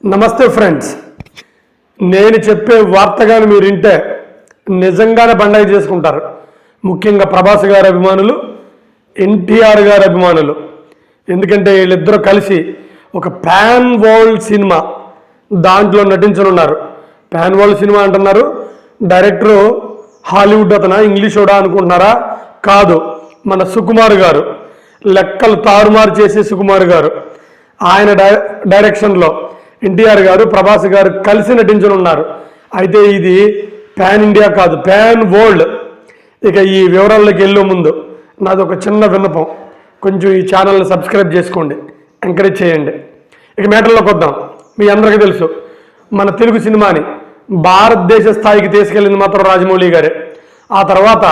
నమస్తే ఫ్రెండ్స్, నేను చెప్పే వార్తగాని మీరు వింటే నిజంగానే పండగ చేసుకుంటారు. ముఖ్యంగా ప్రభాస్ గారి అభిమానులు, ఎన్టీఆర్ గారి అభిమానులు. ఎందుకంటే వీళ్ళిద్దరూ కలిసి ఒక పాన్ వరల్డ్ సినిమా దాంట్లో నటించనున్నారు. పాన్ వరల్డ్ సినిమా అంటున్నారు. డైరెక్టరు హాలీవుడ్ అతనా, ఇంగ్లీషోడా అనుకుంటున్నారా? కాదు, మన సుకుమార్ గారు. లెక్కలు తారుమారు చేసే సుకుమార్ గారు. ఆయన డైరెక్షన్లో ఎన్టీఆర్ గారు, ప్రభాస్ గారు కలిసి నటించనున్నారు. అయితే ఇది పాన్ ఇండియా కాదు, పాన్ వరల్డ్. ఇక ఈ వివరాల్లోకి వెళ్ళే ముందు నాది ఒక చిన్న విన్నపం, కొంచెం ఈ ఛానల్ని సబ్స్క్రైబ్ చేసుకోండి, ఎంకరేజ్ చేయండి. ఇక మ్యాటర్లోకి వద్దాం. మీ అందరికీ తెలుసు, మన తెలుగు సినిమాని భారతదేశ స్థాయికి తీసుకెళ్ళింది మాత్రం రాజమౌళి గారే. ఆ తర్వాత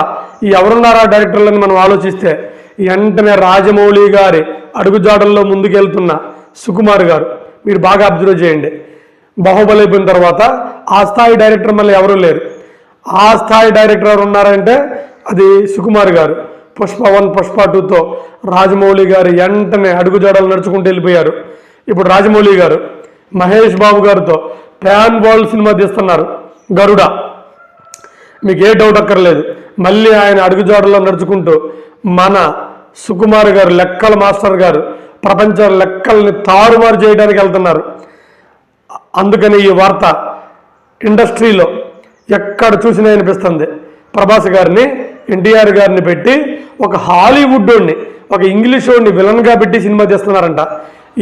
ఈ ఎవరున్నారా డైరెక్టర్లని మనం ఆలోచిస్తే వెంటనే రాజమౌళి గారి అడుగుజాడల్లో ముందుకెళ్తున్న సుకుమార్ గారు. మీరు బాగా అబ్జర్వ్ చేయండి. బాహుబలి అయిపోయిన తర్వాత ఆ స్థాయి డైరెక్టర్ మళ్ళీ ఎవరూ లేరు. ఆ స్థాయి డైరెక్టర్ ఎవరు ఉన్నారంటే అది సుకుమార్ గారు. పుష్ప 1, పుష్ప 2తో రాజమౌళి గారు వెంటనే అడుగుజాడలు నడుచుకుంటూ వెళ్ళిపోయారు. ఇప్పుడు రాజమౌళి గారు మహేష్ బాబు గారితో పాన్ వరల్డ్ సినిమా తీస్తున్నారు, గరుడ. మీకు ఏ డౌట్ అక్కర్లేదు, మళ్ళీ ఆయన అడుగుజాడల్లో నడుచుకుంటూ మన సుకుమార్ గారు, లెక్కల మాస్టర్ గారు, ప్రపంచ లెక్కల్ని తారుమారు చేయడానికి వెళ్తున్నారు. అందుకని ఈ వార్త ఇండస్ట్రీలో ఎక్కడ చూసినా వినిపిస్తుంది. ప్రభాస్ గారిని, ఎన్టీఆర్ గారిని పెట్టి ఒక హాలీవుడ్ని, ఒక ఇంగ్లీష్ వాడిని విలన్గా పెట్టి సినిమా తీస్తున్నారంట.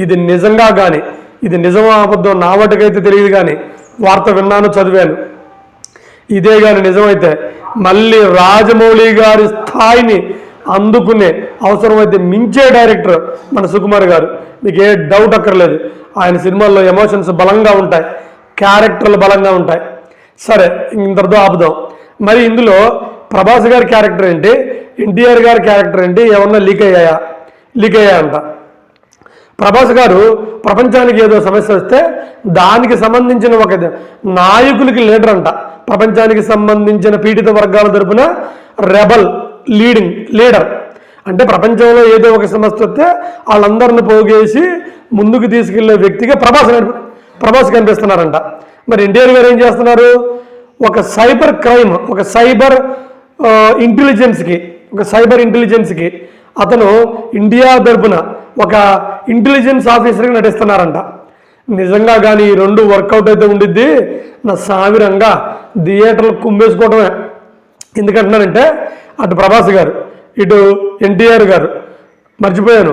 ఇది నిజంగా కానీ, ఇది నిజమో అబద్ధం నా వాటికైతే తెలియదు, కానీ వార్త విన్నాను, చదివాను. ఇదే కానీ నిజమైతే మళ్ళీ రాజమౌళి గారి స్థాయిని అందుకునే అవసరమైతే మించే డైరెక్టర్ మన సుకుమార్ గారు. మీకు ఏ డౌట్ అక్కర్లేదు. ఆయన సినిమాల్లో ఎమోషన్స్ బలంగా ఉంటాయి, క్యారెక్టర్లు బలంగా ఉంటాయి. సరే, ఇంతటితో ఆపుదాం. మరి ఇందులో ప్రభాస్ గారి క్యారెక్టర్ ఏంటి, ఎన్టీఆర్ గారి క్యారెక్టర్ ఏంటి, ఏమన్నా లీక్ అయ్యాయంట. ప్రభాస్ గారు ప్రపంచానికి ఏదో సమస్య వస్తే దానికి సంబంధించిన ఒక నాయకులకి లీడర్ అంట. ప్రపంచానికి సంబంధించిన పీడిత వర్గాల తరపున రెబల్ లీడర్ అంటే ప్రపంచంలో ఏదో ఒక సమస్య వస్తే వాళ్ళందరిని పోగేసి ముందుకు తీసుకెళ్లే వ్యక్తిగా ప్రభాస్ కనిపిస్తున్నారంట. మరి ఎన్టీఆర్ గారు ఏం చేస్తున్నారు? ఒక సైబర్ క్రైమ్, ఒక సైబర్ ఇంటెలిజెన్స్కి అతను ఇండియా తరపున ఒక ఇంటెలిజెన్స్ ఆఫీసర్గా నటిస్తున్నారంట. నిజంగా కానీ ఈ రెండు వర్కౌట్ అయితే ఉండిద్ది నా సామిరంగా థియేటర్లు కుమ్మేసుకోవడమే. ఎందుకంటున్నానంటే అటు ప్రభాస్ గారు, ఇటు ఎన్టీఆర్ గారు. మర్చిపోయాను,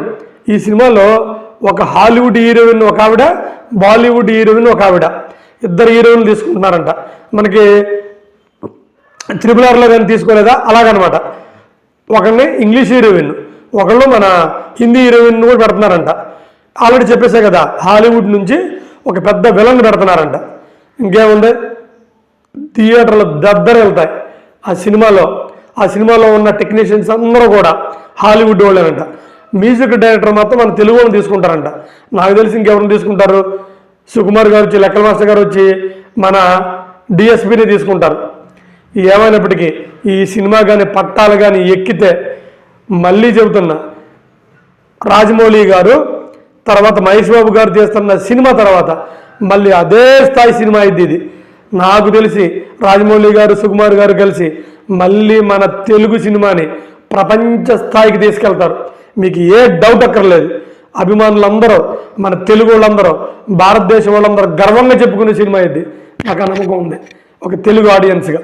ఈ సినిమాలో ఒక హాలీవుడ్ హీరోయిన్ ఒక ఆవిడ, బాలీవుడ్ హీరోయిన్ ఒక ఆవిడ, ఇద్దరు హీరోయిన్లు తీసుకుంటున్నారంట. మనకి RRRలో కానీ తీసుకోలేదా, అలాగనమాట. ఒకరిని ఇంగ్లీష్ హీరోయిన్, ఒకళ్ళు మన హిందీ హీరోయిన్ కూడా పెడుతున్నారంట. ఆల్రెడీ చెప్పేసే కదా, హాలీవుడ్ నుంచి ఒక పెద్ద విలన్ పెడుతున్నారంట. ఇంకేముంది, థియేటర్లు దద్దరు వెళ్తాయి. ఆ సినిమాలో ఉన్న టెక్నీషియన్స్ అందరూ కూడా హాలీవుడ్ వాళ్ళేనంట. మ్యూజిక్ డైరెక్టర్ మాత్రం మన తెలుగు వాళ్ళని తీసుకుంటారంట. నాకు తెలిసి ఇంకెవరిని తీసుకుంటారు? సుకుమార్ గారు వచ్చి, లెక్కల మాస్టర్ గారు వచ్చి మన డిఎస్పీని తీసుకుంటారు. ఏమైనప్పటికీ ఈ సినిమా కానీ పట్టాలు కానీ ఎక్కితే, మళ్ళీ చెబుతున్నా, రాజమౌళి గారు తర్వాత మహేష్ బాబు గారు చేస్తున్న సినిమా తర్వాత మళ్ళీ అదే స్థాయి సినిమా అయింది ఇది. నాకు తెలిసి రాజమౌళి గారు, సుకుమార్ గారు కలిసి మళ్ళీ మన తెలుగు సినిమాని ప్రపంచ స్థాయికి తీసుకెళ్తారు. మీకు ఏ డౌట్ అక్కర్లేదు. అభిమానులందరూ, మన తెలుగు వాళ్ళందరూ, భారతదేశం వాళ్ళందరూ గర్వంగా చెప్పుకునే సినిమా ఇది. నాకు నమ్మకం ఉంది, ఒక తెలుగు ఆడియన్స్గా.